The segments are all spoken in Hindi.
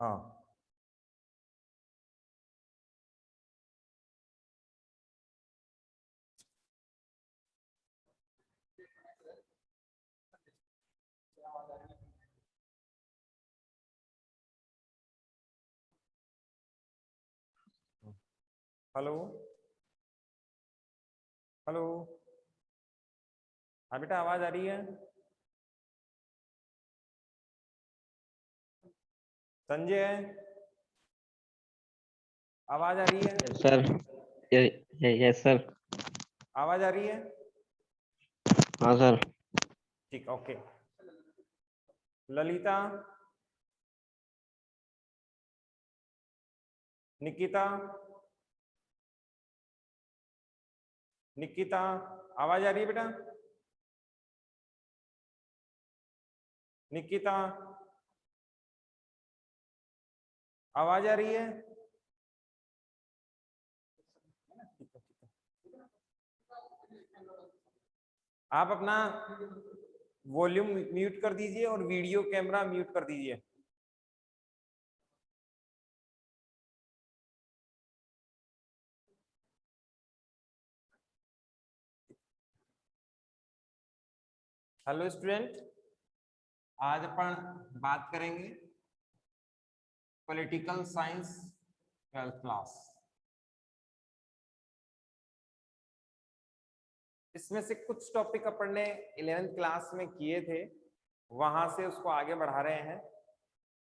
हाँ हेलो हेलो। हाँ बेटा, आवाज आ रही है? संजय, आवाज आ रही है? सर। Yes sir. आवाज आ रही है? हाँ सर। ठीक, ओके। ललिता, निकिता, निकिता, आवाज आ रही है बेटा? निकिता, आवाज आ रही है? आप अपना वॉल्यूम म्यूट कर दीजिए और वीडियो कैमरा म्यूट कर दीजिए। हेलो स्टूडेंट, आज अपन बात करेंगे पॉलिटिकल साइंस 12th क्लास। इसमें से कुछ टॉपिक अपन ने 11th क्लास में किए थे, वहां से उसको आगे बढ़ा रहे हैं।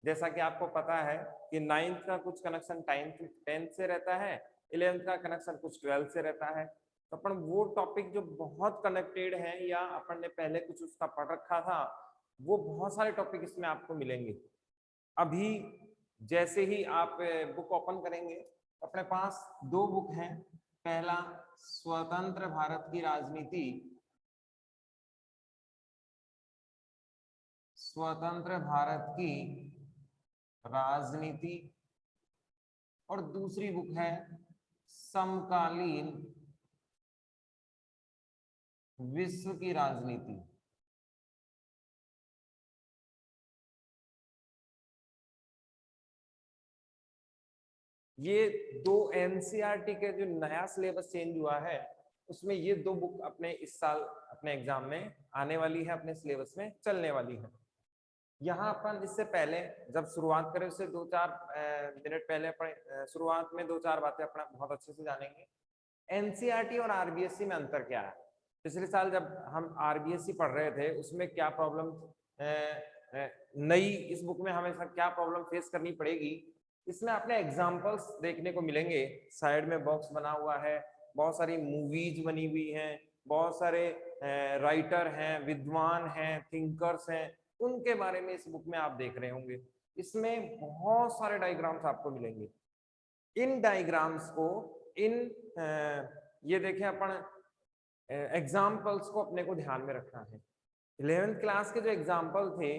जैसा कि आपको पता है कि 9th का कुछ कनेक्शन 10th से रहता है, 11th का कनेक्शन कुछ 12th से रहता है। तो अपन वो टॉपिक जो बहुत कनेक्टेड है या अपन ने पहले कुछ उसका पढ़ रखा था, वो बहुत सारे टॉपिक इसमें आपको मिलेंगे। अभी जैसे ही आप बुक ओपन करेंगे, अपने पास दो बुक हैं। पहला स्वतंत्र भारत की राजनीति, स्वतंत्र भारत की राजनीति, और दूसरी बुक है समकालीन विश्व की राजनीति। ये दो एनसीईआरटी के जो नया सिलेबस चेंज हुआ है, उसमें ये दो बुक अपने इस साल अपने एग्जाम में आने वाली है, अपने सिलेबस में चलने वाली है। यहाँ अपन इससे पहले जब शुरुआत करें, उससे 2-4 मिनट पहले अपने शुरुआत में 2-4 बातें अपना बहुत अच्छे से जानेंगे। एनसीईआरटी और आरबीएससी में अंतर क्या है। पिछले साल जब हम आरबीएससी पढ़ रहे थे, उसमें क्या प्रॉब्लम नई इस बुक में हमें क्या प्रॉब्लम फेस करनी पड़ेगी, इसमें अपने एग्जाम्पल्स देखने को मिलेंगे। साइड में बॉक्स बना हुआ है, बहुत सारी मूवीज बनी हुई हैं, बहुत सारे राइटर हैं, विद्वान हैं, थिंकर्स हैं, उनके बारे में इस बुक में आप देख रहे होंगे। इसमें बहुत सारे डायग्राम्स आपको मिलेंगे। इन डायग्राम्स को ये देखें, अपन एग्जाम्पल्स को अपने को ध्यान में रखना है। 11th क्लास के जो एग्जाम्पल थे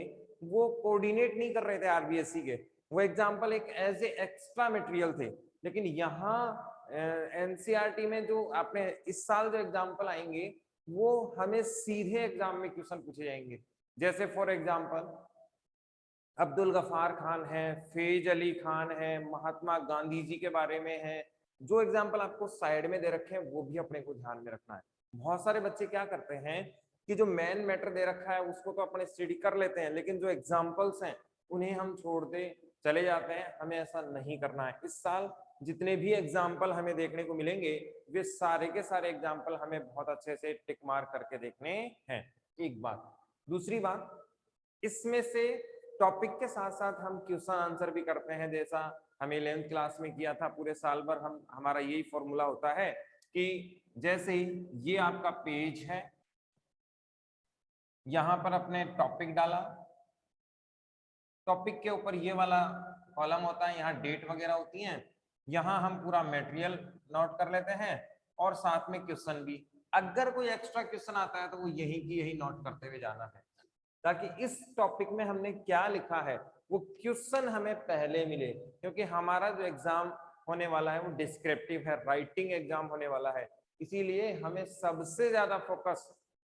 वो कोऑर्डिनेट नहीं कर रहे थे आरबीएससी के, वो एग्जाम्पल एक एज ए एक्स्ट्रा मटेरियल थे। लेकिन यहाँ एनसीईआरटी में जो आपने इस साल जो एग्जाम्पल आएंगे, वो हमें सीधे एग्जाम में क्वेश्चन पूछे जाएंगे। जैसे फॉर एग्जाम्पल अब्दुल गफार खान है, फैज अली खान है, महात्मा गांधी जी के बारे में है। जो एग्जाम्पल आपको साइड में दे रखे हैं वो भी अपने को ध्यान में रखना है। बहुत सारे बच्चे क्या करते हैं कि जो मेन मैटर दे रखा है उसको तो अपने स्टडी कर लेते हैं, लेकिन जो एग्जाम्पल्स हैं उन्हें हम छोड़ते चले जाते हैं। हमें ऐसा नहीं करना है। इस साल जितने भी एग्जाम्पल हमें देखने को मिलेंगे, वे सारे के सारे एग्जाम्पल हमें बहुत अच्छे से टिक मार करके देखने हैं। एक बात। दूसरी बात, इसमें से टॉपिक के साथ साथ हम क्वेश्चन आंसर भी करते हैं, जैसा हमें 11th क्लास में किया था। पूरे साल भर हमारा यही फॉर्मूला होता है कि जैसे ही ये आपका पेज है, यहां पर अपने टॉपिक डाला, टॉपिक के ऊपर ये वाला कॉलम होता है, यहाँ डेट वगैरह होती हैं, यहाँ हम पूरा मटेरियल नोट कर लेते हैं और साथ में क्वेश्चन भी। अगर कोई एक्स्ट्रा क्वेश्चन आता है तो वो यही की यही नोट करते हुए जाना है, ताकि इस टॉपिक में हमने क्या लिखा है वो क्वेश्चन हमें पहले मिले। क्योंकि हमारा जो एग्जाम होने वाला है वो डिस्क्रिप्टिव है, राइटिंग एग्जाम होने वाला है। इसीलिए हमें सबसे ज्यादा फोकस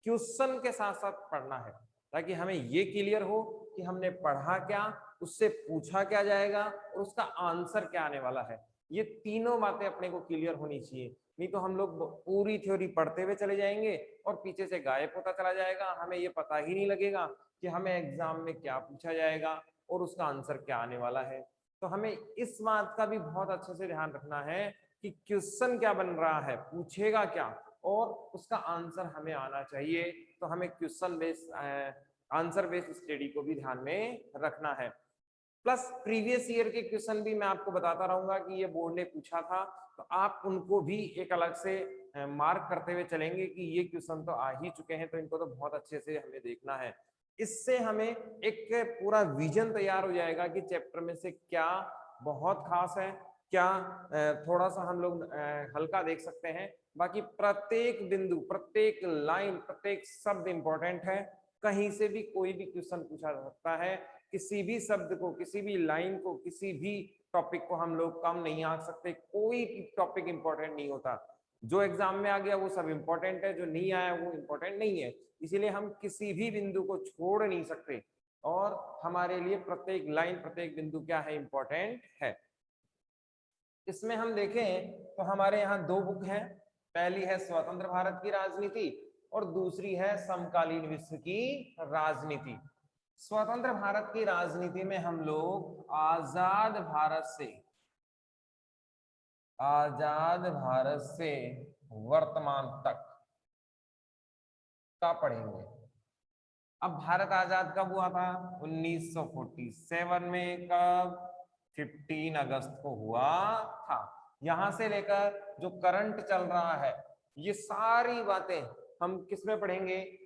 क्वेश्चन के साथ साथ पढ़ना है, ताकि हमें ये क्लियर हो कि हमने पढ़ा क्या, उससे पूछा क्या जाएगा और उसका आंसर क्या आने वाला है। ये तीनों बातें अपने को क्लियर होनी चाहिए, नहीं तो हम लोग पूरी थ्योरी पढ़ते हुए चले जाएंगे और पीछे से गायब होता चला जाएगा, हमें ये पता ही नहीं लगेगा कि हमें एग्जाम में क्या पूछा जाएगा और उसका आंसर क्या आने वाला है। तो हमें इस बात का भी बहुत अच्छे से ध्यान रखना है कि क्वेश्चन क्या बन रहा है, पूछेगा क्या और उसका आंसर हमें आना चाहिए। तो हमें question based answer based study को भी ध्यान में रखना है। प्लस प्रीवियस ईयर के क्वेश्चन भी मैं आपको बताता रहूंगा कि ये बोर्ड ने पूछा था, तो आप उनको भी एक अलग से मार्क करते हुए चलेंगे कि ये क्वेश्चन तो आ ही चुके हैं, तो इनको तो बहुत अच्छे से हमें देखना है। इससे हमें एक पूरा विजन तैयार हो जाएगा कि चैप्टर में से क्या बहुत खास है, क्या थोड़ा सा हम लोग हल्का देख सकते हैं। बाकी प्रत्येक बिंदु, प्रत्येक लाइन, प्रत्येक शब्द इंपॉर्टेंट है। कहीं से भी कोई भी क्वेश्चन पूछा जा सकता है, किसी भी शब्द को, किसी भी लाइन को, किसी भी टॉपिक को हम लोग कम नहीं आंक सकते। कोई टॉपिक इंपॉर्टेंट नहीं होता, जो एग्जाम में आ गया वो सब इंपॉर्टेंट है, जो नहीं आया वो इंपॉर्टेंट नहीं है। इसीलिए हम किसी भी बिंदु को छोड़ नहीं सकते और हमारे लिए प्रत्येक लाइन, प्रत्येक बिंदु क्या है, इंपॉर्टेंट है। इसमें हम देखें तो हमारे यहाँ दो बुक हैं, पहली है स्वतंत्र भारत की राजनीति और दूसरी है समकालीन विश्व की राजनीति। स्वतंत्र भारत की राजनीति में हम लोग आजाद भारत से वर्तमान तक का पढ़ेंगे। अब भारत आजाद कब हुआ था? 1947 में। कब? 15 अगस्त को हुआ था। यहां से लेकर जो करंट चल रहा है, ये सारी बातें हम किस में पढ़ेंगे?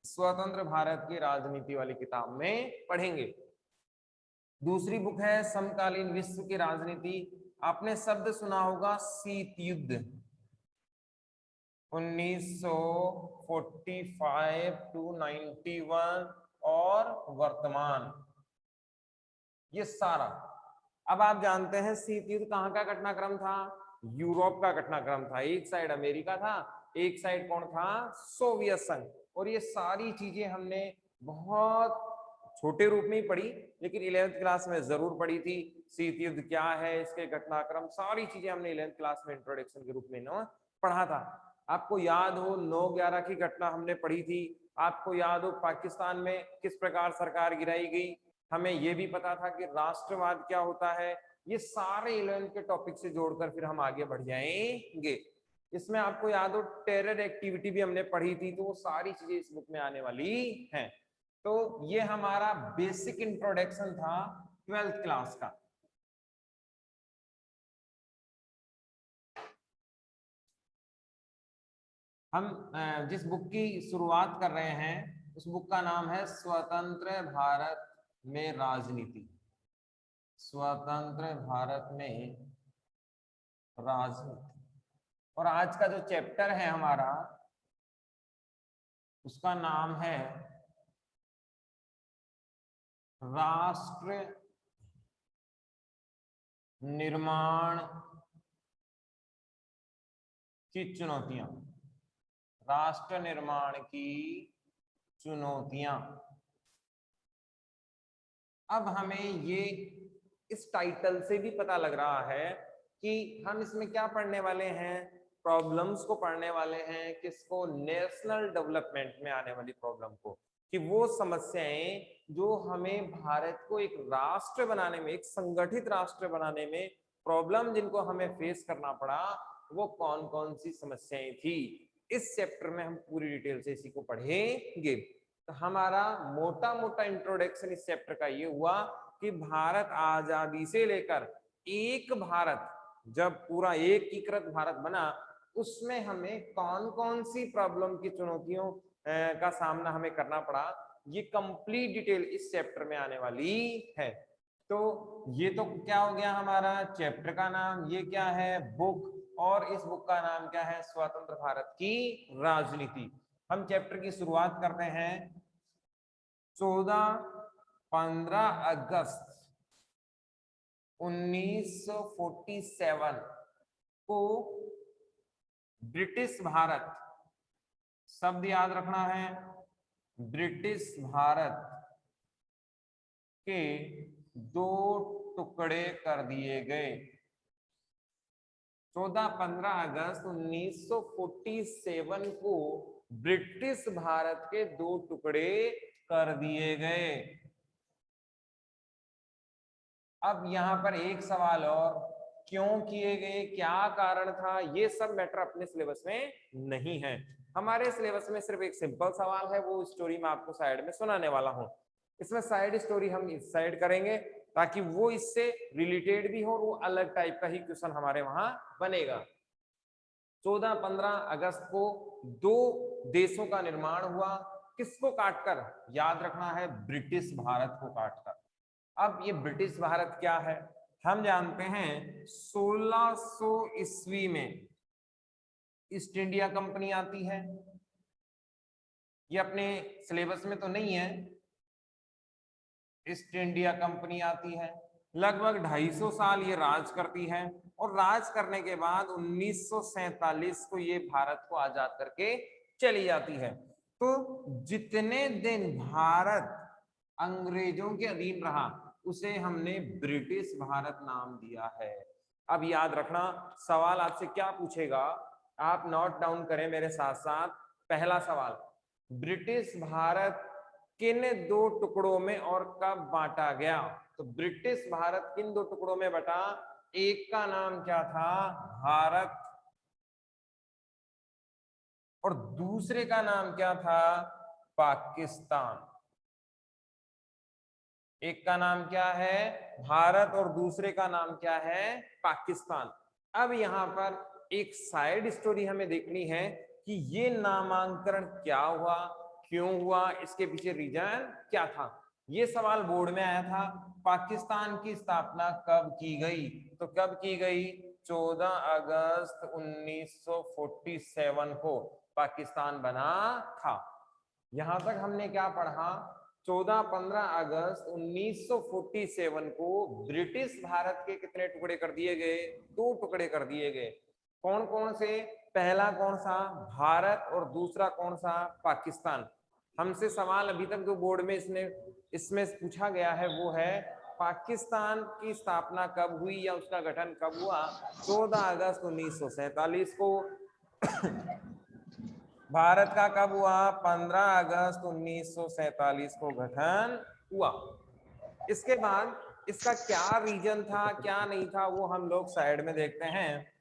स्वतंत्र भारत की राजनीति वाली किताब में पढ़ेंगे। दूसरी बुक है समकालीन विश्व की राजनीति। आपने शब्द सुना होगा शीत युद्ध, 1945 टू 91 और वर्तमान, ये सारा। अब आप जानते हैं शीत युद्ध कहाँ का घटनाक्रम था? यूरोप का घटनाक्रम था। एक साइड अमेरिका था, एक साइड कौन था? सोवियत संघ। और ये सारी चीजें हमने बहुत छोटे रूप में ही पढ़ी, लेकिन 11th क्लास में जरूर पढ़ी थी। शीत युद्ध क्या है, इसके घटनाक्रम, सारी चीजें हमने 11th क्लास में इंट्रोडक्शन के रूप में पढ़ा था। आपको याद हो 9/11 की घटना हमने पढ़ी थी। आपको याद हो पाकिस्तान में किस प्रकार सरकार गिराई गई। हमें यह भी पता था कि राष्ट्रवाद क्या होता है। ये सारे 11th के टॉपिक से जोड़कर फिर हम आगे बढ़ जाएंगे। इसमें आपको याद हो टेरर एक्टिविटी भी हमने पढ़ी थी, तो वो सारी चीजें इस बुक में आने वाली हैं। तो ये हमारा बेसिक इंट्रोडक्शन था 12th क्लास का। हम जिस बुक की शुरुआत कर रहे हैं उस बुक का नाम है स्वतंत्र भारत में राजनीति। स्वतंत्र भारत में राजनीति। और आज का जो चैप्टर है हमारा, उसका नाम है राष्ट्र निर्माण की चुनौतियां। राष्ट्र निर्माण की चुनौतियां। अब हमें ये इस टाइटल से भी पता लग रहा है कि हम इसमें क्या पढ़ने वाले हैं? प्रॉब्लम्स को पढ़ने वाले हैं। किसको? नेशनल डेवलपमेंट में आने वाली प्रॉब्लम को, कि वो समस्याएं जो हमें भारत को एक राष्ट्र बनाने में, एक संगठित राष्ट्र बनाने में प्रॉब्लम जिनको हमें फेस करना पड़ा, वो कौन कौन सी समस्याएं थी। इस चैप्टर में हम पूरी डिटेल से इसी को पढ़ेंगे। तो हमारा मोटा मोटा इंट्रोडक्शन इस चैप्टर का ये हुआ कि भारत आजादी से लेकर एक भारत, जब पूरा एकीकृत भारत बना, उसमें हमें कौन कौन सी प्रॉब्लम की चुनौतियों का सामना हमें करना पड़ा, ये कंप्लीट डिटेल इस चैप्टर में आने वाली है। तो ये तो क्या हो गया हमारा चैप्टर का नाम। ये क्या है? बुक। और इस बुक का नाम क्या है? स्वतंत्र भारत की राजनीति। हम चैप्टर की शुरुआत करते हैं। 15 अगस्त 1947 को ब्रिटिश भारत, शब्द याद रखना है, ब्रिटिश भारत के दो टुकड़े कर दिए गए। 14-15 अगस्त 1947 को ब्रिटिश भारत के दो टुकड़े कर दिए गए। अब यहां पर एक सवाल और, क्यों किए गए, क्या कारण था, ये सब मैटर अपने सिलेबस में नहीं है। हमारे सिलेबस में सिर्फ एक सिंपल सवाल है, वो स्टोरी मैं आपको साइड में सुनाने वाला हूं। इसमें साइड स्टोरी हम इस साइड करेंगे ताकि वो इससे रिलेटेड भी हो और वो अलग टाइप का ही क्वेश्चन हमारे वहां बनेगा। 14-15 अगस्त को दो देशों का निर्माण हुआ, किसको काटकर, याद रखना है ब्रिटिश भारत को काटकर। अब ये ब्रिटिश भारत क्या है, हम जानते हैं 1600 ईस्वी में ईस्ट इंडिया कंपनी आती है। ये अपने सिलेबस में तो नहीं है, ईस्ट इंडिया कंपनी आती है, लगभग 250 साल ये राज करती है और राज करने के बाद 1947 को ये भारत को आजाद करके चली जाती है। तो जितने दिन भारत अंग्रेजों के अधीन रहा उसे हमने ब्रिटिश भारत नाम दिया है। अब याद रखना, सवाल आपसे क्या पूछेगा, आप नोट डाउन करें मेरे साथ साथ। पहला सवाल, ब्रिटिश भारत किन दो टुकड़ों में और कब बांटा गया। तो ब्रिटिश भारत किन दो टुकड़ों में बटा, एक का नाम क्या था, भारत, और दूसरे का नाम क्या था, पाकिस्तान। एक का नाम क्या है, भारत, और दूसरे का नाम क्या है, पाकिस्तान। अब यहां पर एक साइड स्टोरी हमें देखनी है कि ये नामांकन क्या हुआ, क्यों हुआ, इसके पीछे रीजन क्या था। ये सवाल बोर्ड में आया था। पाकिस्तान की स्थापना कब की गई, तो कब की गई, 14 अगस्त 1947 को पाकिस्तान बना था। यहां तक हमने क्या पढ़ा, 14-15 अगस्त 1947 को ब्रिटिश भारत के कितने टुकड़े कर दिए गए, दो टुकड़े कर दिए गए। कौन कौन से, पहला कौन सा, भारत, और दूसरा कौन सा, पाकिस्तान। हमसे सवाल अभी तक जो बोर्ड में इसमें पूछा गया है वो है पाकिस्तान की स्थापना कब हुई या उसका गठन कब हुआ, 14 अगस्त 1947 को। भारत का कब हुआ, 15 अगस्त 1947 को गठन हुआ। इसके बाद इसका क्या रीजन था, क्या नहीं था, वो हम लोग साइड में देखते हैं।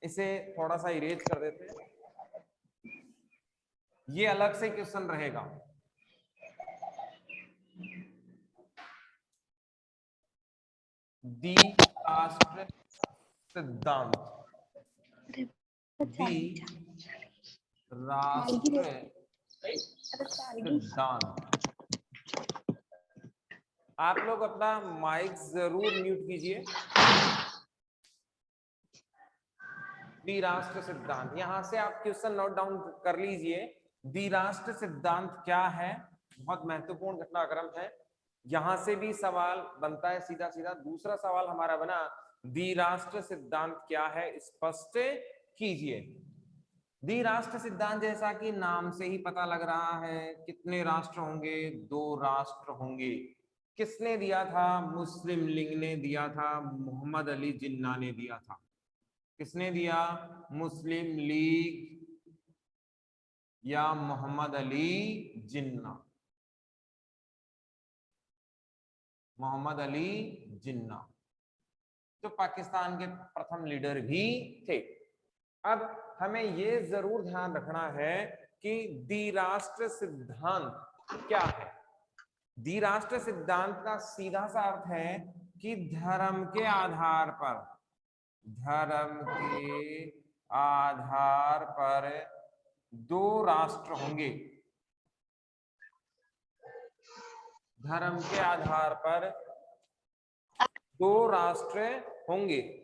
इसे थोड़ा सा इरेज कर देते हैं, ये अलग से क्वेश्चन रहेगा। दी राष्ट्र सिद्धांत, दी राष्ट्र सिद्धांत। आप लोग अपना माइक जरूर म्यूट कीजिए। दी राष्ट्र सिद्धांत, यहां से आप क्वेश्चन नोट डाउन कर लीजिए। दी राष्ट्र सिद्धांत क्या है, बहुत महत्वपूर्ण घटनाक्रम है, यहां से भी सवाल बनता है सीधा सीधा। दूसरा सवाल हमारा बना, दी राष्ट्र सिद्धांत क्या है, स्पष्ट कीजिए। दी राष्ट्र सिद्धांत जैसा कि नाम से ही पता लग रहा है, कितने राष्ट्र होंगे, दो राष्ट्र होंगे। किसने दिया था, मुस्लिम लीग ने दिया था, मोहम्मद अली जिन्ना ने दिया था। किसने दिया, मुस्लिम लीग या मोहम्मद अली जिन्ना, मोहम्मद अली जिन्ना जो पाकिस्तान के प्रथम लीडर भी थे। अब हमें ये जरूर ध्यान रखना है कि द्विराष्ट्र सिद्धांत क्या है। द्विराष्ट्र सिद्धांत का सीधा सा अर्थ है कि धर्म के आधार पर, धर्म के आधार पर दो राष्ट्र होंगे, धर्म के आधार पर दो राष्ट्र होंगे।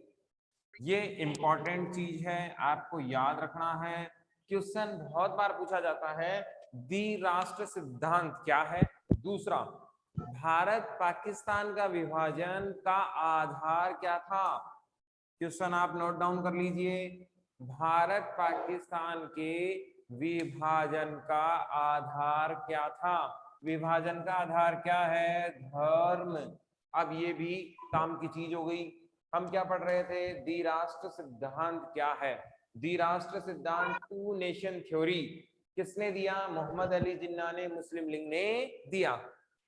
ये इंपॉर्टेंट चीज है, आपको याद रखना है। क्वेश्चन बहुत बार पूछा जाता है, द्विराष्ट्र सिद्धांत क्या है। दूसरा, भारत पाकिस्तान का विभाजन का आधार क्या था। क्वेश्चन आप नोट डाउन कर लीजिए, भारत पाकिस्तान के विभाजन का आधार क्या था। विभाजन का आधार क्या है, धर्म। अब ये भी काम की चीज हो गई। हम क्या पढ़ रहे थे, द्विराष्ट्र सिद्धांत क्या है। द्विराष्ट्र सिद्धांत, टू नेशन थ्योरी किसने दिया, मोहम्मद अली जिन्ना ने, मुस्लिम लीग ने दिया।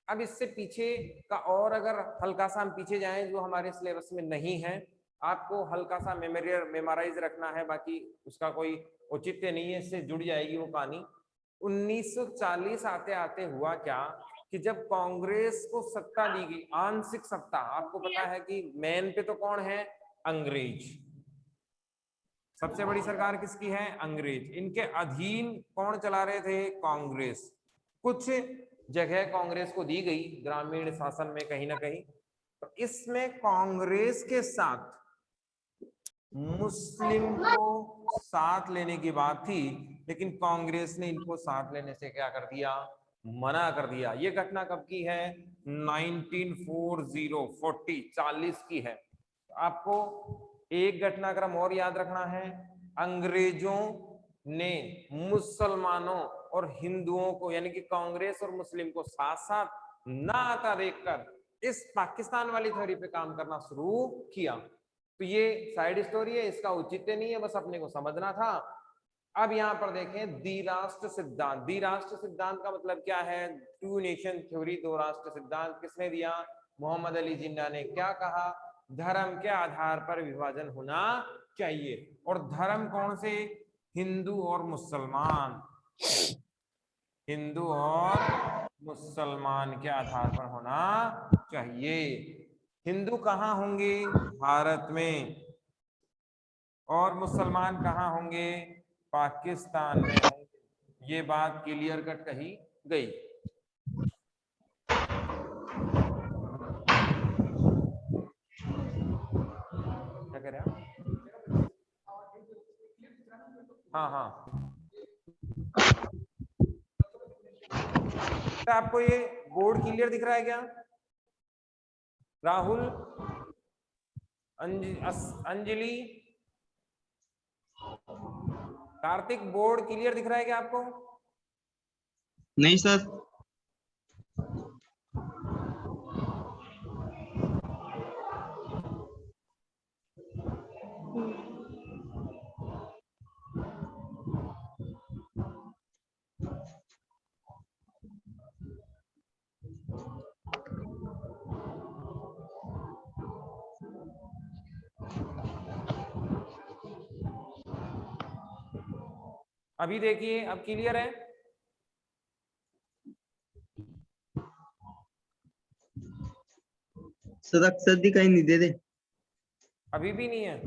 अब इससे पीछे का और अगर हल्का सा हम पीछे जाएं जो हमारे सिलेबस में नहीं है, आपको हल्का सा मेमोराइज रखना है, बाकी उसका कोई औचित्य नहीं है, इससे जुड़ जाएगी वो कहानी। 1940 आते आते हुआ क्या कि जब कांग्रेस को सत्ता दी गई, आंशिक सत्ता, आपको पता है कि मेन पे तो कौन है, अंग्रेज। सबसे बड़ी सरकार किसकी है, अंग्रेज। इनके अधीन कौन चला रहे थे, कांग्रेस। कुछ जगह कांग्रेस को दी गई ग्रामीण शासन में कहीं ना कहीं, तो इसमें कांग्रेस के साथ मुस्लिम को साथ लेने की बात थी, लेकिन कांग्रेस ने इनको साथ लेने से क्या कर दिया, मना कर दिया। ये घटना कब की है, 1940 की है। आपको एक घटनाक्रम और याद रखना है, अंग्रेजों ने मुसलमानों और हिंदुओं को, यानी कि कांग्रेस और मुस्लिम को साथ साथ ना आता देखकर इस पाकिस्तान वाली थ्योरी पे काम करना शुरू किया। तो ये साइड स्टोरी है, इसका औचित्य नहीं है, बस अपने को समझना था। अब यहां पर देखें द्विराष्ट्र सिद्धांत। द्विराष्ट्र सिद्धांत का मतलब क्या है, टू नेशन थ्योरी, दो राष्ट्र सिद्धांत किसने दिया, मोहम्मद अली जिन्ना ने। क्या कहा, धर्म के आधार पर विभाजन होना चाहिए, और धर्म कौन से, हिंदू और मुसलमान, हिंदू और मुसलमान के आधार पर होना चाहिए। हिंदू कहाँ होंगे, भारत में, और मुसलमान कहाँ होंगे, पाकिस्तान में होंगे। ये बात क्लियर कट कही गई। क्या कह रहे हैं, हाँ हाँ। तो आपको ये बोर्ड क्लियर दिख रहा है क्या, राहुल, अंजलि, कार्तिक, बोर्ड क्लियर दिख रहा है क्या आपको? नहीं सर। अभी देखिए, अब क्लियर है। सर अक्षर दिखाई नहीं दे रहे। अभी भी नहीं है,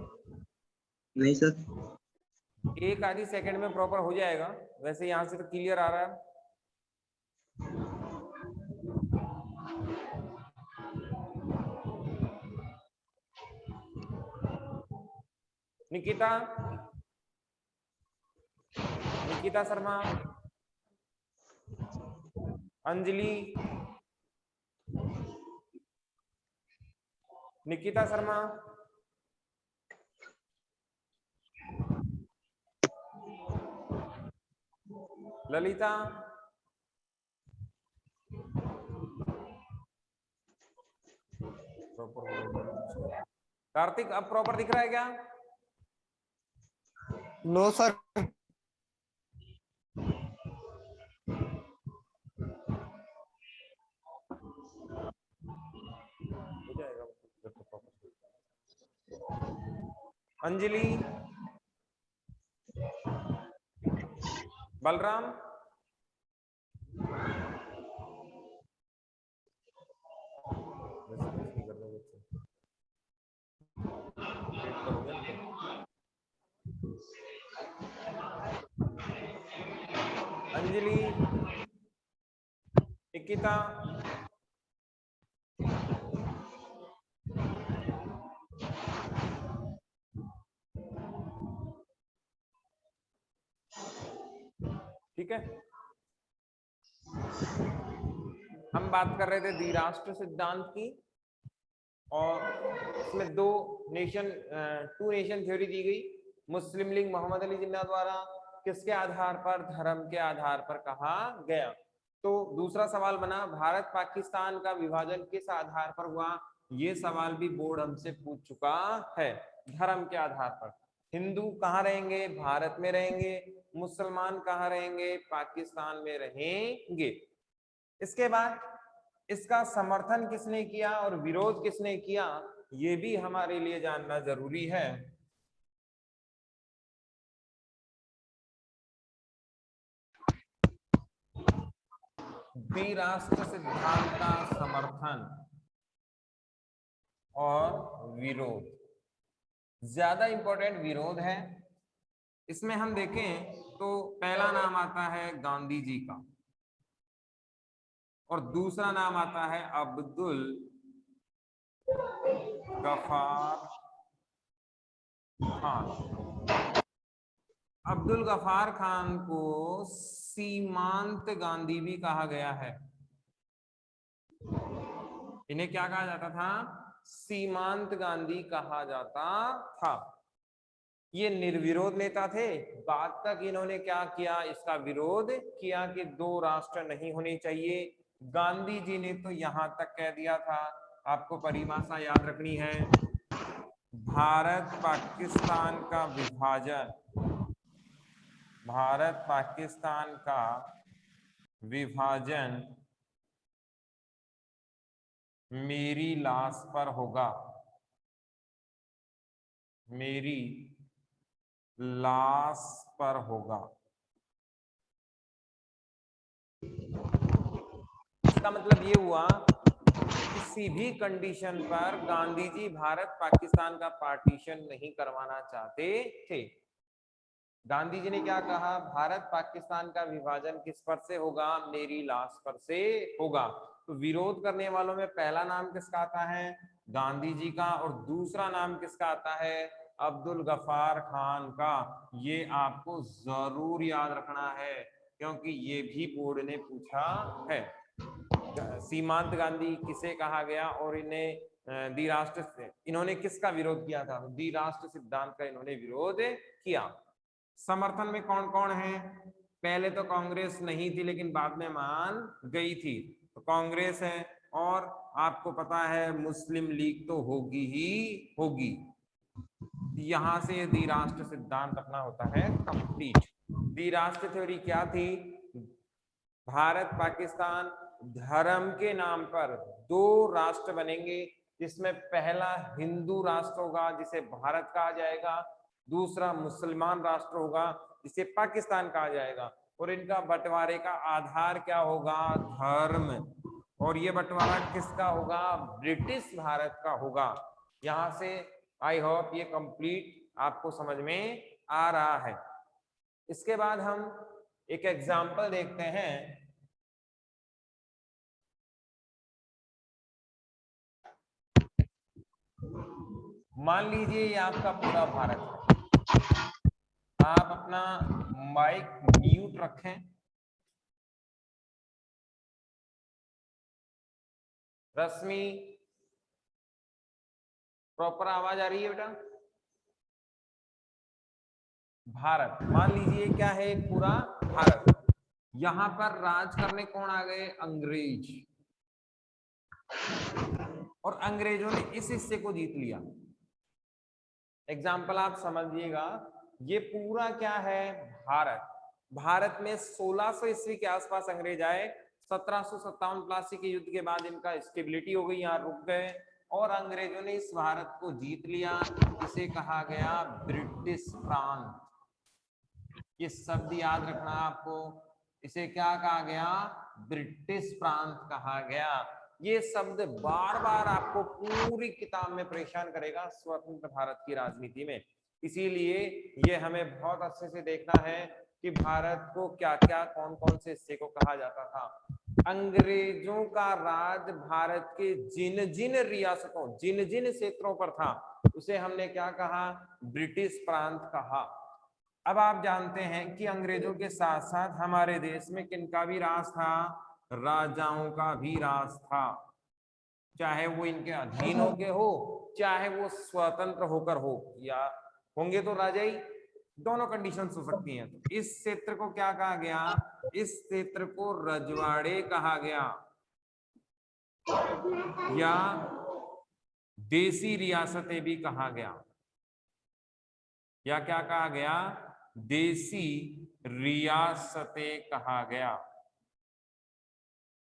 नहीं सर। एक आधी सेकंड में प्रॉपर हो जाएगा। वैसे यहां से तो क्लियर आ रहा है। निकिता, निकिता शर्मा, अंजलि, निकिता शर्मा, ललिता, कार्तिक, अब प्रॉपर दिख रहा है क्या? No sir. हो जाएगा जब तक प्रॉपर। अंजलि, बलराम, अंजलि, निकिता, ठीक है। हम बात कर रहे थे द्विराष्ट्र सिद्धांत की, और इसमें दो नेशन, टू नेशन थ्योरी दी गई। मुस्लिम लीग मोहम्मद अली जिन्ना द्वारा किसके आधार पर, धर्म के आधार पर कहा गया। तो दूसरा सवाल बना भारत पाकिस्तान का विभाजन किस आधार पर हुआ। ये सवाल भी बोर्ड हमसे पूछ चुका है। धर्म के आधार पर, हिंदू कहाँ रहेंगे, भारत में रहेंगे, मुसलमान कहाँ रहेंगे, पाकिस्तान में रहेंगे। इसके बाद इसका समर्थन किसने किया और विरोध किसने किया, ये भी हमारे लिए जानना जरूरी है। द्विराष्ट्र सिद्धांत का समर्थन और विरोध, ज्यादा इंपॉर्टेंट विरोध है। इसमें हम देखें तो पहला नाम आता है गांधी जी का और दूसरा नाम आता है अब्दुल गफार खान। अब्दुल गफार खान को सीमांत गांधी भी कहा गया है। इन्हें क्या कहा जाता था, सीमांत गांधी कहा जाता था। ये निर्विरोध नेता थे। बाद तक इन्होंने क्या किया, इसका विरोध किया कि दो राष्ट्र नहीं होने चाहिए। गांधी जी ने तो यहां तक कह दिया था, आपको परिभाषा याद रखनी है, भारत पाकिस्तान का विभाजन, भारत पाकिस्तान का विभाजन मेरी लाश पर होगा, मेरी लाश पर होगा। इसका मतलब ये हुआ किसी भी कंडीशन पर गांधी जी भारत पाकिस्तान का पार्टीशन नहीं करवाना चाहते थे। गांधी जी ने क्या कहा, भारत पाकिस्तान का विभाजन किस पर से होगा, मेरी लाश पर से होगा। तो विरोध करने वालों में पहला नाम किसका आता है, गांधी जी का, और दूसरा नाम किसका आता है, अब्दुल गफार खान का। ये आपको जरूर याद रखना है क्योंकि ये भी बोर्ड ने पूछा है। सीमांत गांधी किसे कहा गया और इन्हें द्विराष्ट्र, इन्होंने किसका विरोध किया था, द्विराष्ट्र सिद्धांत का इन्होंने विरोध किया। समर्थन में कौन कौन है, पहले तो कांग्रेस नहीं थी लेकिन बाद में मान गई थी, तो कांग्रेस है, और आपको पता है मुस्लिम लीग तो होगी ही होगी। यहां से द्विराष्ट्र सिद्धांत अपना होता है कंप्लीट। द्विराष्ट्र थ्योरी क्या थी, भारत पाकिस्तान धर्म के नाम पर दो राष्ट्र बनेंगे, जिसमें पहला हिंदू राष्ट्र होगा जिसे भारत कहा जाएगा, दूसरा मुसलमान राष्ट्र होगा जिसे पाकिस्तान कहा जाएगा, और इनका बंटवारे का आधार क्या होगा, धर्म। और ये बंटवारा किसका होगा, ब्रिटिश भारत का होगा। यहां से आई होप ये कंप्लीट आपको समझ में आ रहा है। इसके बाद हम एक एग्जाम्पल देखते हैं। मान लीजिए ये आपका पूरा भारत है, आप अपना माइक म्यूट रखें। रश्मि, प्रॉपर आवाज आ रही है बेटा। भारत, मान लीजिए क्या है, एक पूरा भारत, यहां पर राज करने कौन आ गए, अंग्रेज, और अंग्रेजों ने इस हिस्से को जीत लिया। एग्जाम्पल आप समझिएगा, ये पूरा क्या है, भारत। भारत में 1600 ईस्वी के आसपास अंग्रेज आए, 1757 प्लासी के युद्ध के बाद इनका स्टेबिलिटी हो गई, यहाँ रुक गए, और अंग्रेजों ने इस भारत को जीत लिया। इसे कहा गया ब्रिटिश प्रांत। ये शब्द याद रखना आपको, इसे क्या कहा गया, ब्रिटिश प्रांत कहा गया। ये शब्द बार बार आपको पूरी किताब में परेशान करेगा स्वतंत्र भारत की राजनीति में, इसीलिए ये हमें बहुत अच्छे से देखना है कि भारत को क्या क्या कौन कौन से हिस्से को कहा जाता था। अंग्रेजों का राज भारत के जिन जिन रियासतों, जिन जिन क्षेत्रों पर था, उसे हमने क्या कहा, ब्रिटिश प्रांत कहा। अब आप जानते हैं कि अंग्रेजों के साथ साथ हमारे देश में किनका भी राज था, राजाओं का भी राज था, चाहे वो इनके अधीन होके हो, चाहे वो स्वतंत्र होकर हो, या होंगे तो राजा ही, दोनों कंडीशंस हो सकती हैं। तो इस क्षेत्र को क्या कहा गया, इस क्षेत्र को रजवाड़े कहा गया या देसी रियासतें भी कहा गया, या क्या कहा गया, देसी रियासतें कहा गया।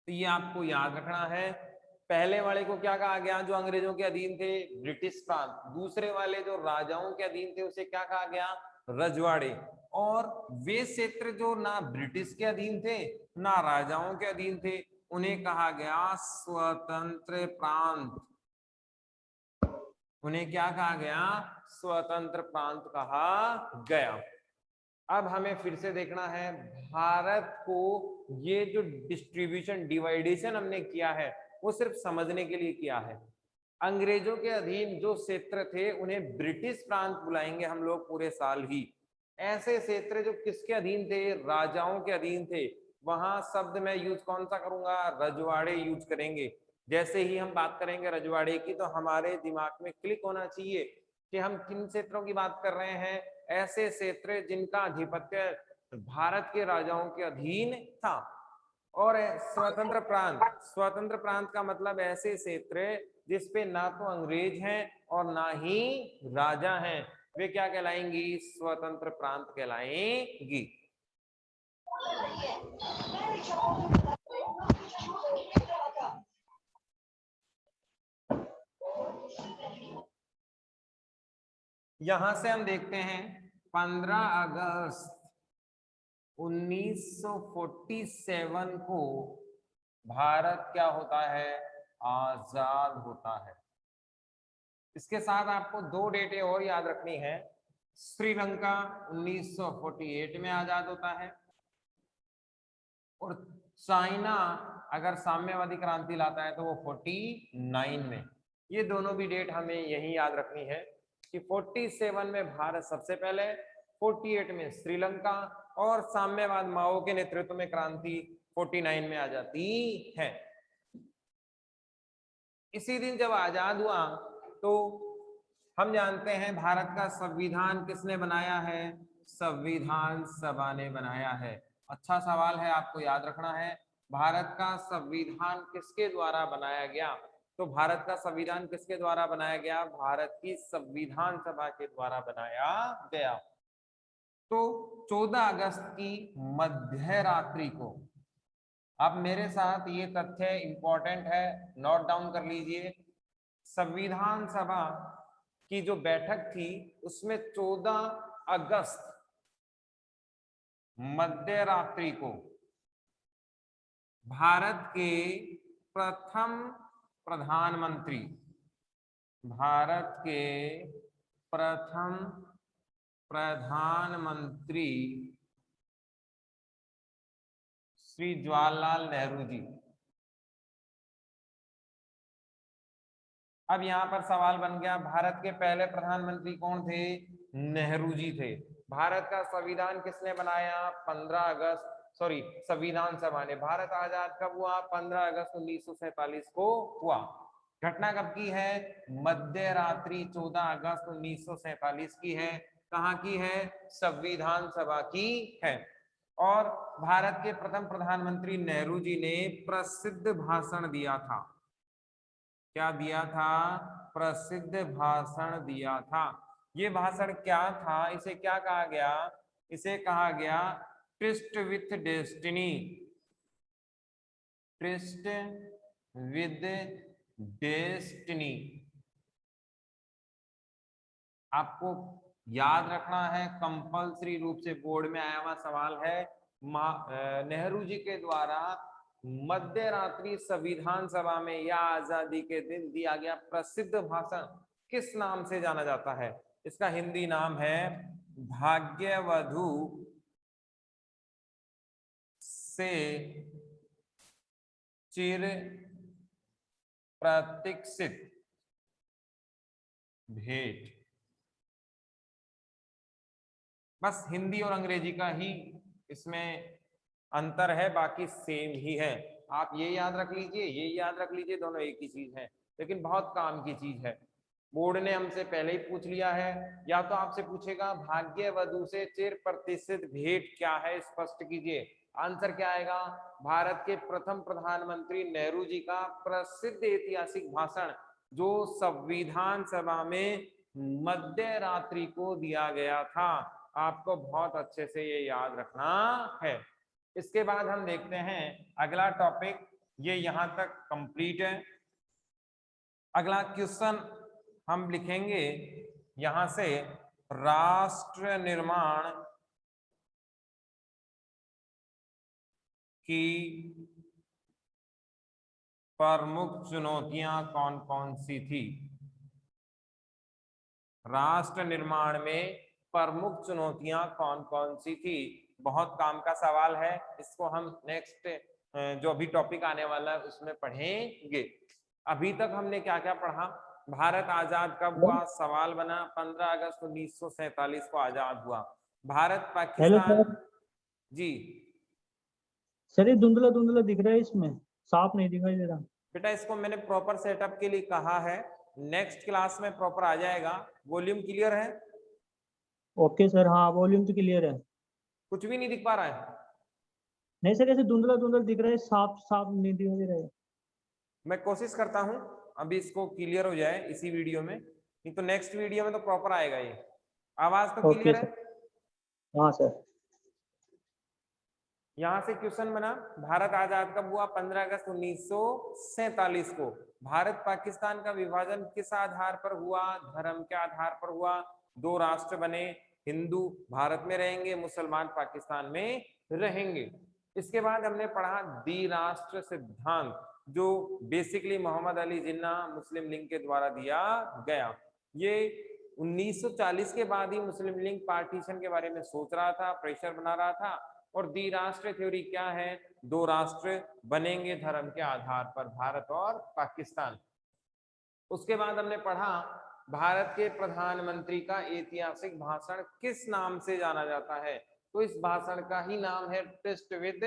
तो ये आपको याद रखना है। पहले वाले को क्या कहा गया, जो अंग्रेजों के अधीन थे, ब्रिटिश प्रांत। दूसरे वाले जो राजाओं के अधीन थे उसे क्या कहा गया, रजवाड़े। और वे क्षेत्र जो ना ब्रिटिश के अधीन थे ना राजाओं के अधीन थे, उन्हें कहा गया स्वतंत्र प्रांत। उन्हें क्या कहा गया, स्वतंत्र प्रांत कहा गया। अब हमें फिर से देखना है भारत को, ये जो डिस्ट्रीब्यूशन डिवाइडेशन हमने किया है वो सिर्फ समझने के लिए किया है। अंग्रेजों के अधीन जो क्षेत्र थे उन्हें ब्रिटिश प्रांत बुलाएंगे हम लोग पूरे साल ही। ऐसे क्षेत्र जो किसके अधीन थे, राजाओं के अधीन थे, वहां शब्द मैं यूज कौन सा करूंगा, रजवाड़े यूज करेंगे। जैसे ही हम बात करेंगे रजवाड़े की तो हमारे दिमाग में क्लिक होना चाहिए कि हम किन क्षेत्रों की बात कर रहे हैं, ऐसे क्षेत्र जिनका अधिपत्य भारत के राजाओं के अधीन था। और स्वतंत्र प्रांत, स्वतंत्र प्रांत का मतलब ऐसे क्षेत्र जिसपे ना तो अंग्रेज हैं और ना ही राजा हैं, वे क्या कहलाएंगी, स्वतंत्र प्रांत कहलाएंगी। यहां से हम देखते हैं 15 अगस्त 1947 को भारत क्या होता है, आजाद होता है। इसके साथ आपको दो डेटें और याद रखनी है। श्रीलंका 1948 में आजाद होता है और चाइना अगर साम्यवादी क्रांति लाता है तो वो 49 में। ये दोनों भी डेट हमें यही याद रखनी है कि 47 में भारत सबसे पहले, 48 में श्रीलंका, और साम्यवाद माओ के नेतृत्व में क्रांति 49 में आ जाती है। इसी दिन जब आजाद हुआ तो हम जानते हैं भारत का संविधान किसने बनाया है, संविधान सभा ने बनाया है। अच्छा सवाल है, आपको याद रखना है भारत का संविधान किसके द्वारा बनाया गया। तो भारत का संविधान किसके द्वारा बनाया गया, भारत की संविधान सभा के द्वारा बनाया गया। तो 14 अगस्त की मध्य रात्रि को, अब मेरे साथ ये तथ्य इंपॉर्टेंट है, नोट डाउन कर लीजिए। संविधान सभा की जो बैठक थी उसमें 14 अगस्त मध्य रात्रि को भारत के प्रथम प्रधानमंत्री, भारत के प्रथम प्रधानमंत्री श्री जवाहरलाल नेहरू जी। अब यहां पर सवाल बन गया, भारत के पहले प्रधानमंत्री कौन थे, नेहरू जी थे। भारत का संविधान किसने बनाया, 15 अगस्त, सॉरी संविधान सभा ने। भारत आजाद कब हुआ, 15 अगस्त 1947 को हुआ। घटना कब की है, मध्य रात्रि 14 अगस्त 1947 की है। कहाँ की है, संविधान सभा की है। और भारत के प्रथम प्रधानमंत्री नेहरू जी ने प्रसिद्ध भाषण दिया था। क्या दिया था, प्रसिद्ध भाषण दिया था। ये भाषण क्या था, इसे क्या कहा गया, इसे कहा गया tryst with destiny, tourist with destiny. आपको याद रखना है, कंपल्सरी रूप से बोर्ड में आया हुआ सवाल है। नेहरू जी के द्वारा मध्य रात्रि संविधान सभा में या आजादी के दिन दिया गया प्रसिद्ध भाषण किस नाम से जाना जाता है, इसका हिंदी नाम है भाग्यवधु से चिर प्रतीक्षित भेंट। बस हिंदी और अंग्रेजी का ही इसमें अंतर है, बाकी सेम ही है। आप ये याद रख लीजिए, ये याद रख लीजिए, दोनों एक ही चीज है, लेकिन बहुत काम की चीज है। बोर्ड ने हमसे पहले ही पूछ लिया है। या तो आपसे पूछेगा भाग्य वधु से चिर प्रतिष्ठित भेंट क्या है, स्पष्ट कीजिए। आंसर क्या आएगा? भारत के प्रथम प्रधानमंत्री नेहरू जी का प्रसिद्ध ऐतिहासिक भाषण जो संविधान सभा में मध्य रात्रि को दिया गया था। आपको बहुत अच्छे से ये याद रखना है। इसके बाद हम देखते हैं अगला टॉपिक, ये यहां तक कंप्लीट है। अगला क्वेश्चन हम लिखेंगे यहां से, राष्ट्र निर्माण की प्रमुख चुनौतियां कौन कौन सी थी? राष्ट्र निर्माण में प्रमुख चुनौतियां कौन कौन सी थी? बहुत काम का सवाल है, इसको हम नेक्स्ट जो अभी टॉपिक आने वाला है उसमें पढ़ेंगे। अभी तक हमने क्या क्या पढ़ा? भारत आजाद कब हुआ? सवाल बना 15 अगस्त 1947 को आजाद हुआ। भारत हेलो पाकिस्तान। सर। जी सर ये धुंधला धुंधला दिख रहा है, इसमें साफ नहीं दिखाई दे रहा। बेटा, इसको मैंने प्रॉपर सेटअप के लिए कहा है, नेक्स्ट क्लास में प्रॉपर आ जाएगा। वॉल्यूम क्लियर है? ओके सर, हाँ वॉल्यूम तो क्लियर है। कुछ भी नहीं दिख पा रहा है? नहीं सर, ऐसे धुंधला धुंधला दिख रहा है, साफ साफ नहीं दिखाई दे रहा है। मैं कोशिश करता हूं अभी इसको क्लियर हो जाए इसी वीडियो में, नहीं तो नेक्स्ट वीडियो में तो प्रॉपर आएगा ये। आवाज तो ओके क्लियर है? सर। हाँ सर। यहां से क्वेश्चन बना, भारत आजाद कब हुआ? 15 अगस्त 1947 को। भारत पाकिस्तान का विभाजन किस आधार पर हुआ? धर्म के आधार पर हुआ। दो राष्ट्र बने, हिंदू भारत में रहेंगे, मुसलमान पाकिस्तान में रहेंगे। इसके बाद हमने पढ़ा द्विराष्ट्र सिद्धांत, जो बेसिकली मोहम्मद अली जिन्ना मुस्लिम लीग के द्वारा दिया गया। ये 1940 के बाद ही मुस्लिम लीग पार्टीशन के बारे में सोच रहा था, प्रेशर बना रहा था। और द्विराष्ट्र थ्योरी क्या है? दो राष्ट्र बनेंगे धर्म के आधार पर, भारत और पाकिस्तान। उसके बाद हमने पढ़ा भारत के प्रधानमंत्री का ऐतिहासिक भाषण किस नाम से जाना जाता है? तो इस भाषण का ही नाम है ट्विस्ट विद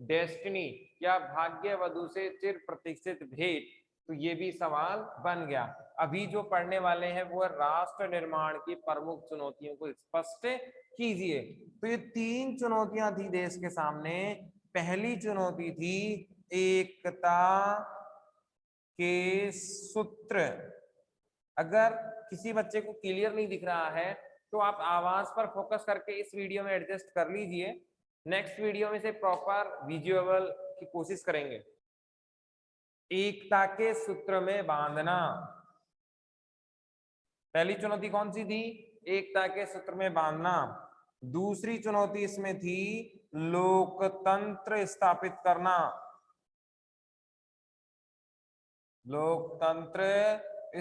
डेस्टिनी, या भाग्य वधु से चिर प्रतीक्षित भेंट। तो ये भी सवाल बन गया। अभी जो पढ़ने वाले हैं वो राष्ट्र निर्माण की प्रमुख चुनौतियों को स्पष्ट कीजिए। तो ये तीन चुनौतियां थी देश के सामने। पहली चुनौती थी एकता के सूत्र। अगर किसी बच्चे को क्लियर नहीं दिख रहा है तो आप आवाज पर फोकस करके इस वीडियो में एडजस्ट कर लीजिए। नेक्स्ट वीडियो में से प्रॉपर विजुअल की कोशिश करेंगे। एकता के सूत्र में बांधना, पहली चुनौती कौन सी थी? एकता के सूत्र में बांधना। दूसरी चुनौती इसमें थी लोकतंत्र स्थापित करना, लोकतंत्र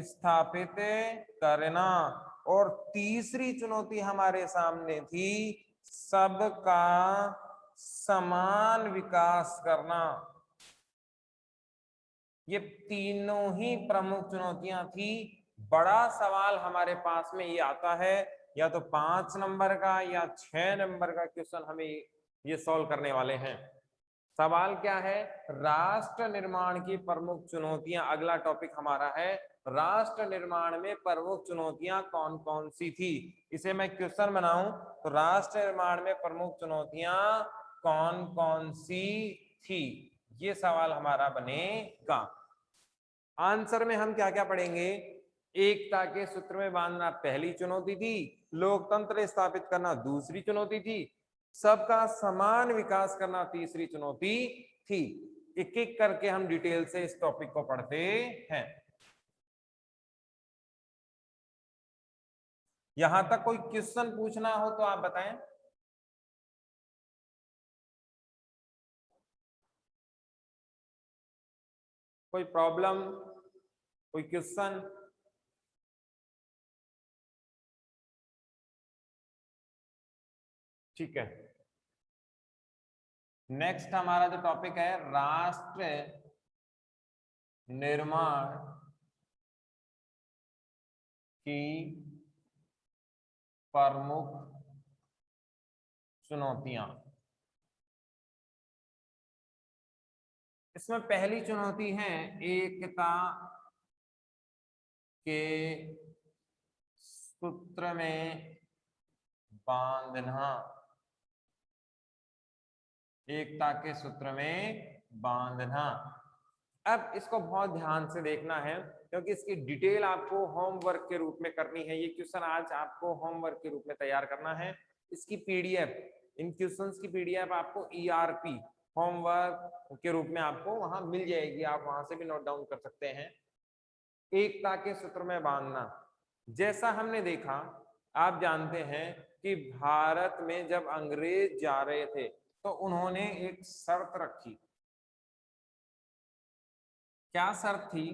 स्थापित करना। और तीसरी चुनौती हमारे सामने थी सबका समान विकास करना। ये तीनों ही प्रमुख चुनौतियां थी। बड़ा सवाल हमारे पास में ये आता है, या तो 5 नंबर का या 6 नंबर का क्वेश्चन हमें ये सॉल्व करने वाले हैं। सवाल क्या है? राष्ट्र निर्माण की प्रमुख चुनौतियां। अगला टॉपिक हमारा है राष्ट्र निर्माण में प्रमुख चुनौतियां कौन कौन सी थी। इसे मैं क्वेश्चन बनाऊं तो राष्ट्र निर्माण में प्रमुख चुनौतियां कौन कौन सी थी, ये सवाल हमारा बनेगा। आंसर में हम क्या क्या पढ़ेंगे? एकता के सूत्र में बांधना पहली चुनौती थी, लोकतंत्र स्थापित करना दूसरी चुनौती थी, सबका समान विकास करना तीसरी चुनौती थी। एक एक करके हम डिटेल से इस टॉपिक को पढ़ते हैं। यहां तक कोई क्वेश्चन पूछना हो तो आप बताएं। कोई प्रॉब्लम, कोई क्वेश्चन? ठीक है, नेक्स्ट हमारा जो टॉपिक है राष्ट्र निर्माण की प्रमुख चुनौतियां। इसमें पहली चुनौती है एकता के सूत्र में बांधना, एकता के सूत्र में बांधना। अब इसको बहुत ध्यान से देखना है क्योंकि इसकी डिटेल आपको होमवर्क के रूप में करनी है। ये क्वेश्चन आज आपको होमवर्क के रूप में तैयार करना है। इसकी पीडीएफ, इन क्वेश्चंस की पीडीएफ आपको ईआरपी होमवर्क के रूप में आपको वहां मिल जाएगी, आप वहां से भी नोट डाउन कर सकते हैं। एकता के सूत्र में बांधना, जैसा हमने देखा, आप जानते हैं कि भारत में जब अंग्रेज जा रहे थे तो उन्होंने एक शर्त रखी। क्या शर्त थी?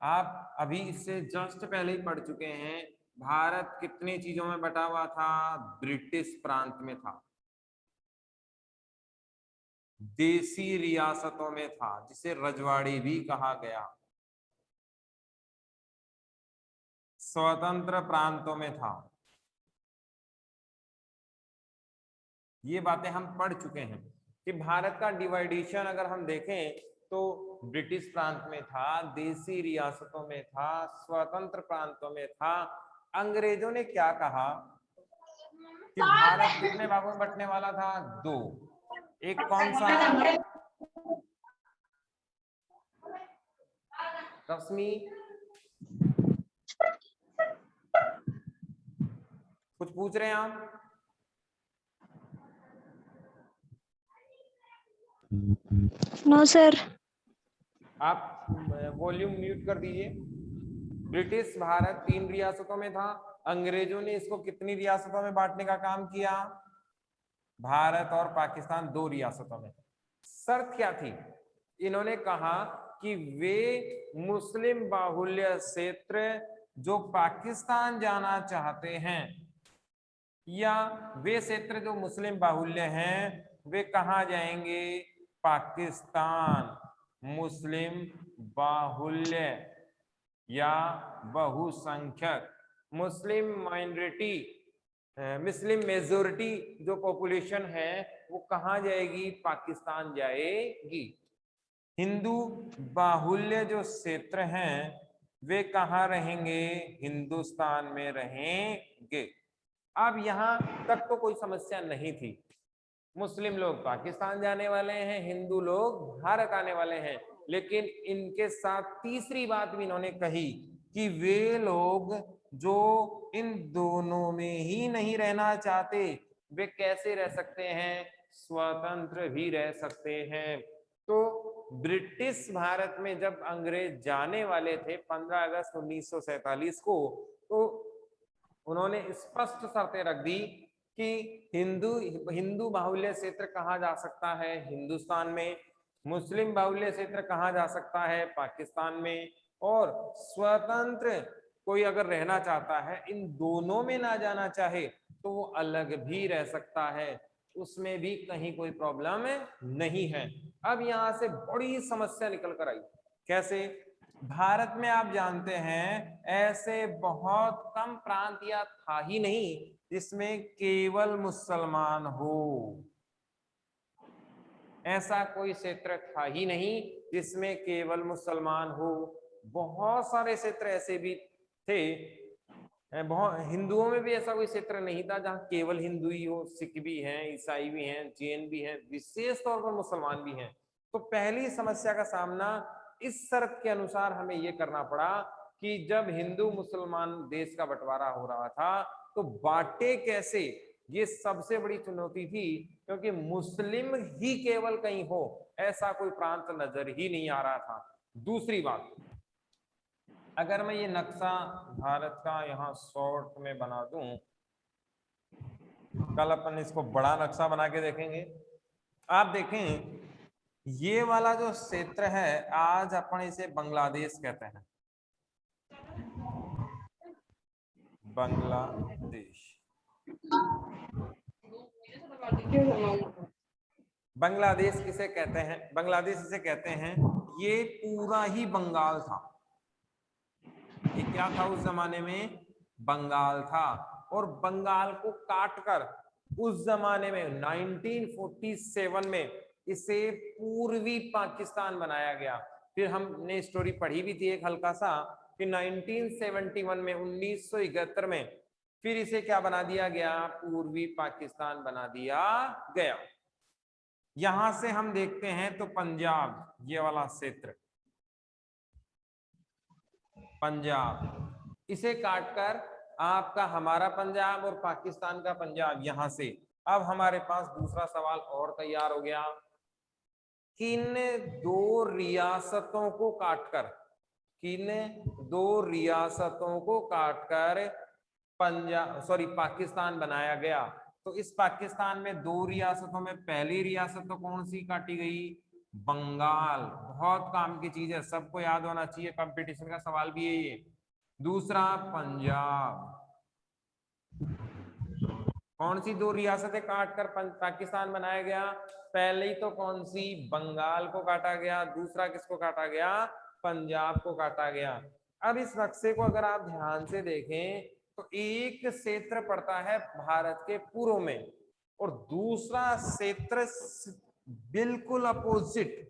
आप अभी इससे जस्ट पहले ही पढ़ चुके हैं। भारत कितनी चीजों में बटा हुआ था? ब्रिटिश प्रांत में था, देसी रियासतों में था, जिसे रजवाड़ी भी कहा गया, स्वतंत्र प्रांतों में था। ये बातें हम पढ़ चुके हैं कि भारत का डिवाइडेशन अगर हम देखें तो ब्रिटिश प्रांत में था, देसी रियासतों में था, स्वतंत्र प्रांतों में था। अंग्रेजों ने क्या कहा कि भारत कितने भागों में बंटने वाला था? 2। एक कौन सा? रश्मि, कुछ पूछ रहे हैं आप? No sir. आप वॉल्यूम म्यूट कर दीजिए। ब्रिटिश भारत 3 रियासतों में था, अंग्रेजों ने इसको कितनी रियासतों में बांटने का काम किया? भारत और पाकिस्तान 2 रियासतों में। शर्त क्या थी? इन्होंने कहा कि वे मुस्लिम बाहुल्य क्षेत्र जो पाकिस्तान जाना चाहते हैं, या वे क्षेत्र जो मुस्लिम बाहुल्य हैं, वे कहाँ जाएंगे? पाकिस्तान। मुस्लिम बाहुल्य या बहुसंख्यक, मुस्लिम माइनॉरिटी, मुस्लिम मेजोरिटी जो पॉपुलेशन है वो कहाँ जाएगी? पाकिस्तान जाएगी। हिंदू बाहुल्य जो क्षेत्र हैं वे कहाँ रहेंगे? हिंदुस्तान में रहेंगे। अब यहाँ तक तो कोई समस्या नहीं थी। मुस्लिम लोग पाकिस्तान जाने वाले हैं, हिंदू लोग भारत आने वाले हैं, लेकिन इनके साथ तीसरी बात भी इन्होंने कही कि वे लोग जो इन दोनों में ही नहीं रहना चाहते, वे कैसे रह सकते हैं? स्वतंत्र भी रह सकते हैं। तो ब्रिटिश भारत में जब अंग्रेज जाने वाले थे 15 अगस्त 1947 को, तो उन्होंने स्पष्ट शर्तें रख दी कि हिंदू बाहुल्य क्षेत्र कहाँ जा सकता है? हिंदुस्तान में। मुस्लिम बाहुल्य क्षेत्र कहाँ जा सकता है? पाकिस्तान में। और स्वतंत्र कोई अगर रहना चाहता है, इन दोनों में ना जाना चाहे, तो वो अलग भी रह सकता है, उसमें भी कहीं कोई प्रॉब्लम नहीं है। अब यहाँ से बड़ी समस्या निकल कर आई। कैसे? भारत में आप जानते हैं ऐसे बहुत कम प्रांत या था ही नहीं जिसमें केवल मुसलमान हो। ऐसा कोई क्षेत्र था ही नहीं जिसमें केवल मुसलमान हो। बहुत सारे क्षेत्र ऐसे भी थे, बहुत हिंदुओं में भी ऐसा कोई क्षेत्र नहीं था जहां केवल हिंदू ही हो। सिख भी हैं, ईसाई भी हैं, जैन भी हैं, विशेष तौर पर मुसलमान भी हैं। तो पहली समस्या का सामना इस शर्त के अनुसार हमें यह करना पड़ा कि जब हिंदू मुसलमान देश का बंटवारा हो रहा था तो बांटे कैसे, ये सबसे बड़ी चुनौती थी, क्योंकि मुस्लिम ही केवल कहीं हो ऐसा कोई प्रांत नजर ही नहीं आ रहा था। दूसरी बात, अगर मैं ये नक्शा भारत का यहाँ शॉर्ट में बना दूं, कल अपन इसको बड़ा नक्शा बना के देखेंगे। आप देखें ये वाला जो क्षेत्र है, आज अपन इसे बांग्लादेश कहते हैं। बांग्लादेश, बांग्लादेश किसे कहते हैं? बांग्लादेश इसे कहते हैं, ये पूरा ही बंगाल था। ये क्या था उस जमाने में? बंगाल था। और बंगाल को काटकर उस जमाने में 1947 में इसे पूर्वी पाकिस्तान बनाया गया। फिर हमने स्टोरी पढ़ी भी थी एक हल्का सा कि 1971 में 1971 में फिर इसे क्या बना दिया गया, पूर्वी पाकिस्तान बना दिया गया। यहां से हम देखते हैं तो पंजाब, ये वाला क्षेत्र पंजाब, इसे काटकर आपका हमारा पंजाब और पाकिस्तान का पंजाब यहां से। अब हमारे पास दूसरा सवाल और तैयार हो गया, किन दो रियासतों को काटकर, किन दो रियासतों को काटकर पाकिस्तान बनाया गया। तो इस पाकिस्तान में दो रियासतों में पहली रियासत तो कौन सी काटी गई, बंगाल। बहुत काम की चीज है, सबको याद होना चाहिए, कंपटीशन का सवाल भी है ये। दूसरा पंजाब, कौन सी दो रियासतें काटकर पाकिस्तान बनाया गया, पहले ही तो कौन सी, बंगाल को काटा गया, दूसरा किसको काटा गया, पंजाब को काटा गया। अब इस नक्शे को अगर आप ध्यान से देखें तो एक क्षेत्र पड़ता है भारत के पूर्व में और दूसरा क्षेत्र बिल्कुल अपोजिट,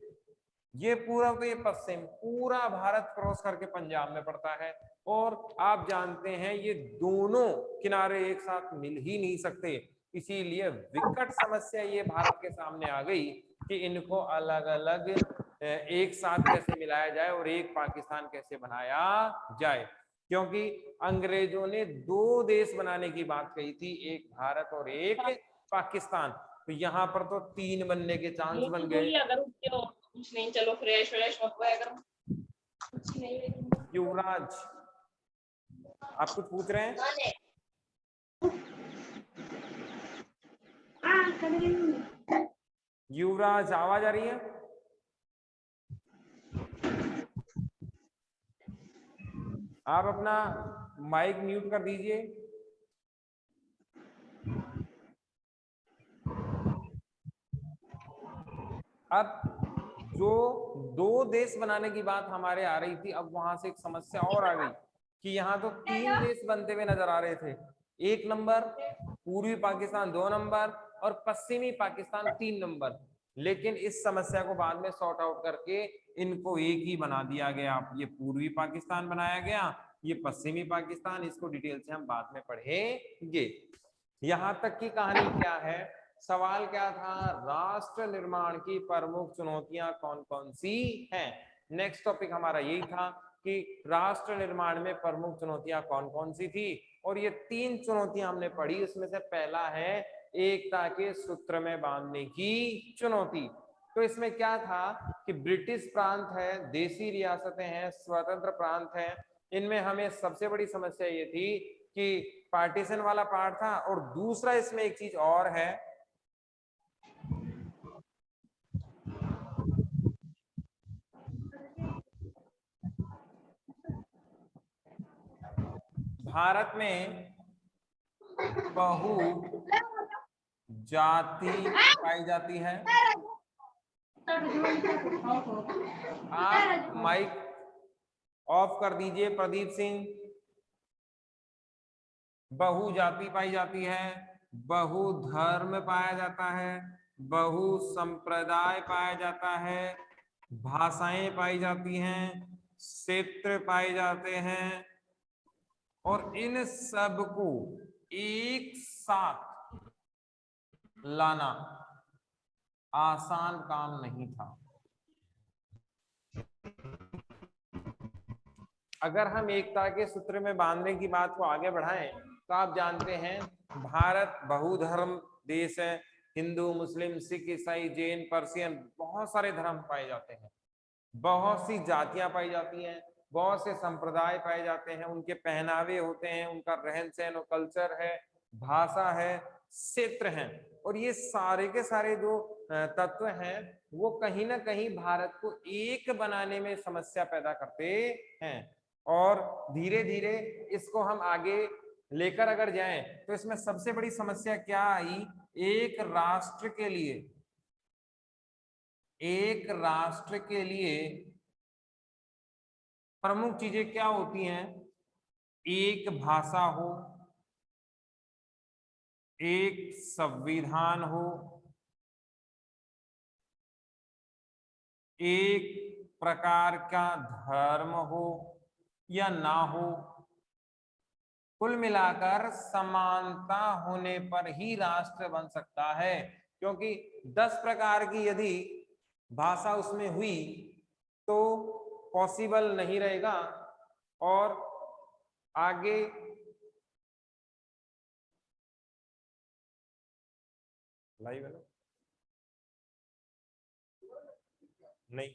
ये पूरा तो ये पश्चिम, पूरा भारत क्रॉस करके पंजाब में पड़ता है। और आप जानते हैं ये दोनों किनारे एक साथ मिल ही नहीं सकते, इसीलिए विकट समस्या ये भारत के सामने आ गई कि इनको अलग अलग एक साथ कैसे मिलाया जाए और एक पाकिस्तान कैसे बनाया जाए। क्योंकि अंग्रेजों ने दो देश बनाने की बात कही थी, एक भारत और एक पाकिस्तान, तो यहाँ पर तो तीन बनने के चांस बन गए। कुछ नहीं, चलो फ्रेश फ्रेश मत हुआ करो, कुछ नहीं। युवराज आप कुछ पूछ रहे हैं? युवराज आवाज आ रही है? आप अपना माइक म्यूट कर दीजिए। अब जो दो देश बनाने की बात हमारे आ रही थी, अब वहां से एक समस्या और आ गई कि यहाँ तो तीन देश बनते हुए नजर आ रहे थे, एक नंबर पूर्वी पाकिस्तान, 2 नंबर और पश्चिमी पाकिस्तान 3 नंबर। लेकिन इस समस्या को बाद में सॉर्ट आउट करके इनको एक ही बना दिया गया, ये पूर्वी पाकिस्तान बनाया गया, ये पश्चिमी पाकिस्तान। इसको डिटेल से हम बाद में पढ़ेंगे। यहां तक की कहानी क्या है, सवाल क्या था, राष्ट्र निर्माण की प्रमुख चुनौतियां कौन कौन सी हैं। नेक्स्ट टॉपिक हमारा यही था कि राष्ट्र निर्माण में प्रमुख चुनौतियां कौन कौन सी थी, और ये 3 चुनौतियां हमने पढ़ी। उसमें से पहला है एकता के सूत्र में बांधने की चुनौती। तो इसमें क्या था कि ब्रिटिश प्रांत है, देसी रियासतें हैं, स्वतंत्र प्रांत हैं, इनमें हमें सबसे बड़ी समस्या ये थी कि पार्टीशन वाला पार्ट था, और दूसरा इसमें एक चीज और है, भारत में बहु जाति पाई जाती है। आप माइक ऑफ कर दीजिए प्रदीप सिंह। बहु जाति पाई जाती है, बहु धर्म पाया जाता है, बहु संप्रदाय पाया जाता है, भाषाएं पाई जाती हैं, क्षेत्र पाए जाते हैं, और इन सब को एक साथ लाना आसान काम नहीं था। अगर हम एकता के सूत्र में बांधने की बात को आगे बढ़ाएं तो आप जानते हैं भारत बहुधर्म देश है, हिंदू, मुस्लिम, सिख, ईसाई, जैन, पर्शियन, बहुत सारे धर्म पाए जाते हैं, बहुत सी जातियां पाई जाती हैं, बहुत से संप्रदाय पाए जाते हैं, उनके पहनावे होते हैं, उनका रहन सहन और कल्चर है, भाषा है, क्षेत्र हैं, और ये सारे के सारे जो तत्व हैं वो कहीं ना कहीं भारत को एक बनाने में समस्या पैदा करते हैं। और धीरे धीरे इसको हम आगे लेकर अगर जाएं तो इसमें सबसे बड़ी समस्या क्या आई, एक राष्ट्र के लिए प्रमुख चीजें क्या होती हैं, एक भाषा हो, एक संविधान हो, एक प्रकार का धर्म हो, या ना हो, कुल मिलाकर समानता होने पर ही राष्ट्र बन सकता है, क्योंकि 10 प्रकार की यदि भाषा उसमें हुई तो पॉसिबल नहीं रहेगा। और आगे लाइव है ना? नहीं,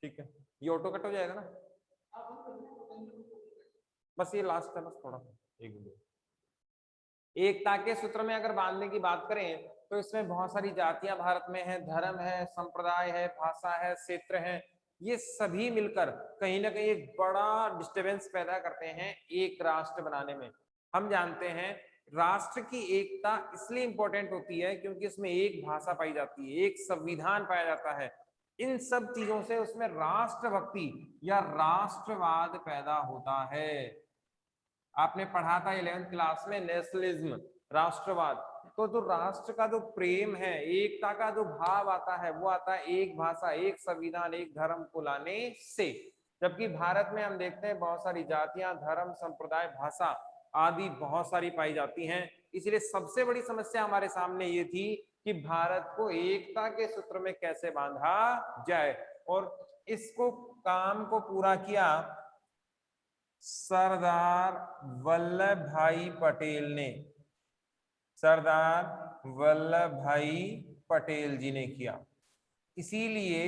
ठीक है, ये ऑटो कट हो जाएगा ना? बस ये लास्ट है, बस थोड़ा एक दो। एकता के सूत्र में अगर बांधने की बात करें तो इसमें बहुत सारी जातियां भारत में है, धर्म है, संप्रदाय है, भाषा है, क्षेत्र है, ये सभी मिलकर कहीं ना कहीं एक बड़ा डिस्टरबेंस पैदा करते हैं एक राष्ट्र बनाने में। हम जानते हैं राष्ट्र की एकता इसलिए इंपॉर्टेंट होती है क्योंकि इसमें एक भाषा पाई जाती है, एक संविधान पाया जाता है। इन सब चीजों से उसमें राष्ट्रभक्ति या राष्ट्रवाद पैदा होता है। आपने पढ़ा था 11th क्लास में नेशनलिज्म, राष्ट्रवाद। तो जो राष्ट्र का जो प्रेम है, एकता का जो भाव आता है, वो आता है एक भाषा, एक संविधान, एक धर्म को लाने से। जबकि भारत में हम देखते हैं बहुत सारी जातियां, धर्म, संप्रदाय, भाषा आदि बहुत सारी पाई जाती हैं। इसलिए सबसे बड़ी समस्या हमारे सामने ये थी कि भारत को एकता के सूत्र में कैसे बांधा जाए, और इसको काम को पूरा किया सरदार वल्लभ भाई पटेल ने। सरदार वल्लभ भाई पटेल जी ने किया। इसीलिए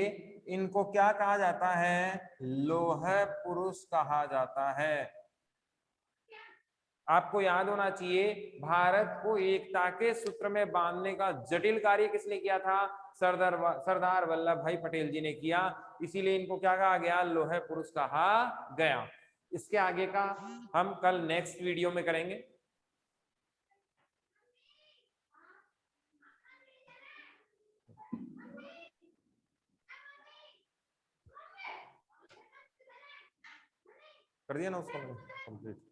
इनको क्या कहा जाता है? लौह पुरुष कहा जाता है। आपको याद होना चाहिए भारत को एकता के सूत्र में बांधने का जटिल कार्य किसने किया था? सरदार वल्लभ भाई पटेल जी ने किया। इसीलिए इनको क्या कहा गया? लौह पुरुष कहा गया। इसके आगे का हम कल नेक्स्ट वीडियो में करेंगे। कर दिया ना उसको मैंने कंप्लीट।